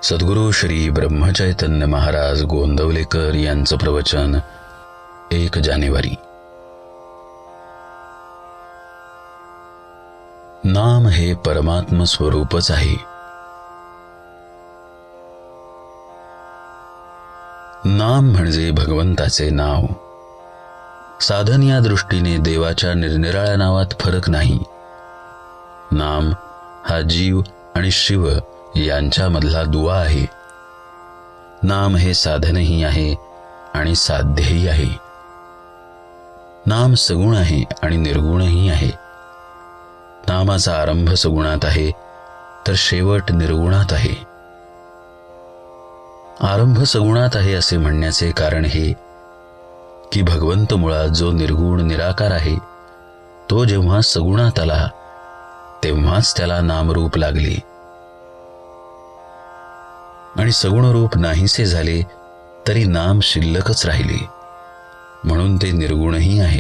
सद्गुरू श्री ब्रह्मचैतन्य महाराज गोंदवलेकर यांचं प्रवचन 1 जानेवारी। नाम हे परमात्म स्वरूपच आहे। नाम म्हणजे भगवंताचे नाव। साधन या दृष्टीने देवाच्या निरनिराळ्या नावात फरक नाही। नाम हा जीव आणि शिव यांच्यामधला दुवा आहे। नाम हे साधनही आहे आणि साध्यही आहे। नाम सगुण आहे आणि निर्गुणही आहे। नामाचा आरंभ सगुणात आहे तर शेवट निर्गुणात आहे। आरंभ सगुणात आहे असे म्हणण्याचे कारण हे की भगवंत मुळात जो निर्गुण निराकार आहे तो जेव्हा सगुणात आला तेव्हाच त्याला नामरूप लागले आणि सगुण रूप नाहीसे झाले तरी नाम शिल्लकच राहिले, म्हणून ते निर्गुणही आहे।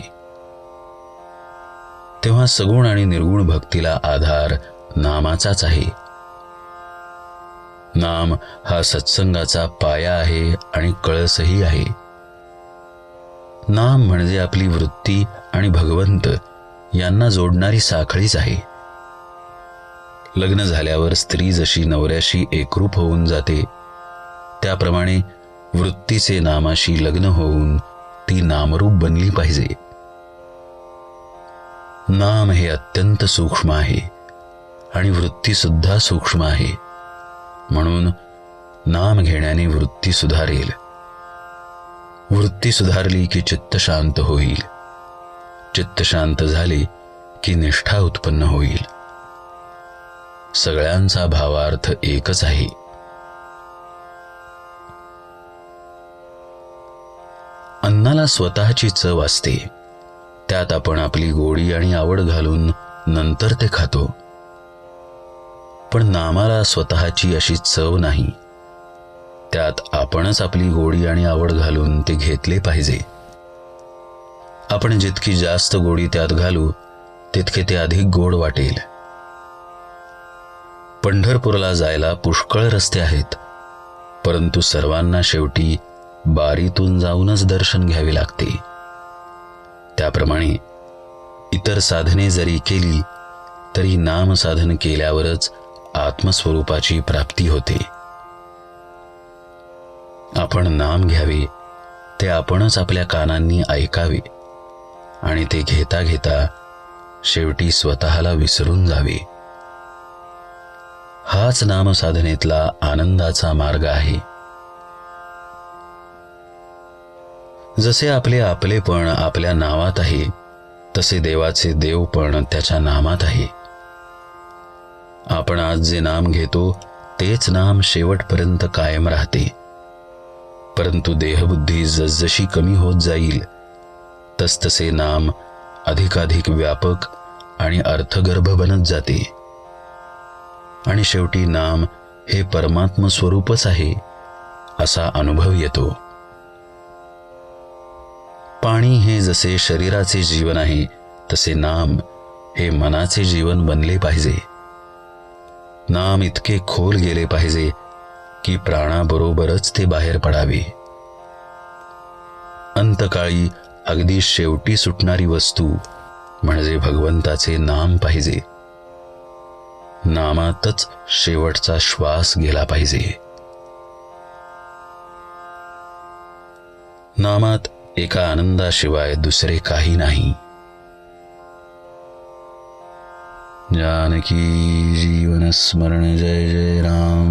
तेव्हा सगुण आणि निर्गुण भक्तीला आधार नामाचाच आहे। नाम हा सत्संगाचा पाया आहे आणि कळसही आहे। नाम म्हणजे आपली वृत्ती आणि भगवंत यांना जोडणारी साखळीच आहे। लग्न झाल्यावर स्त्री जशी नवऱ्याशी एकरूप होऊन जाते त्याप्रमाणे वृत्तीचे नामाशी लग्न होऊन ती नामरूप बनली पाहिजे। नाम हे अत्यंत सूक्ष्म आहे आणि वृत्ती सुद्धा सूक्ष्म आहे, म्हणून नाम घेण्याने वृत्ती सुधारेल। वृत्ती सुधारली की चित्त शांत होईल। चित्त शांत झाले की निष्ठा उत्पन्न होईल। सगळ्यांचा भावार्थ एकच आहे। अन्नाला स्वतःची चव असते, त्यात आपण आपली गोडी आणि आवड घालून नंतर ते खातो। पण नामाला स्वतःची अशी चव नाही, त्यात आपणच आपली गोडी आणि आवड घालून ते घेतले पाहिजे। आपण जितकी जास्त गोडी त्यात घालू तितके ते अधिक गोड वाटेल। पंढरपूरला जायला पुष्कळ रस्ते आहेत, परंतु सर्वांना शेवटी बारीतून जाऊनच दर्शन घ्यावे लागते। त्याप्रमाणे इतर साधने जरी केली तरी नाम साधन केल्यावरच आत्मस्वरूपाची प्राप्ती होते। आपण नाम घ्यावे ते आपणच आपल्या कानांनी ऐकावे आणि ते घेता घेता शेवटी स्वतःला विसरून जावे। हाच नाम साधनेतला आनंदाचा मार्ग आहे। जसे आपले आपलेपण आपल्या नावात आहे तसे देवाचे देवपण त्याच्या नामात आहे। आपण आज जे नाम घेतो तेच नाम शेवटपर्यंत कायम राहते, परंतु देहबुद्धी जसजशी कमी होत जाईल तसतसे नाम अधिकाधिक व्यापक आणि अर्थगर्भ बनत जाते आणि शेवटी नाम हे परमात्म स्वरूपच आहे असा अनुभव येतो। पाणी हे जसे शरीराचे जीवन आहे तसे नाम हे मनाचे जीवन बनले पाहिजे। नाम इतके खोल गेले पाहिजे की प्राणाबरोबरच ते बाहेर पडावे। अंतकाळी अगदी शेवटी सुटणारी वस्तू म्हणजे भगवंताचे नाम पाहिजे। नामातच शेवटचा श्वास गेला पाहिजे। नामात एका आनंदाशिवाय दुसरे काही नाही। जानकी जीवन स्मरण जय जय राम।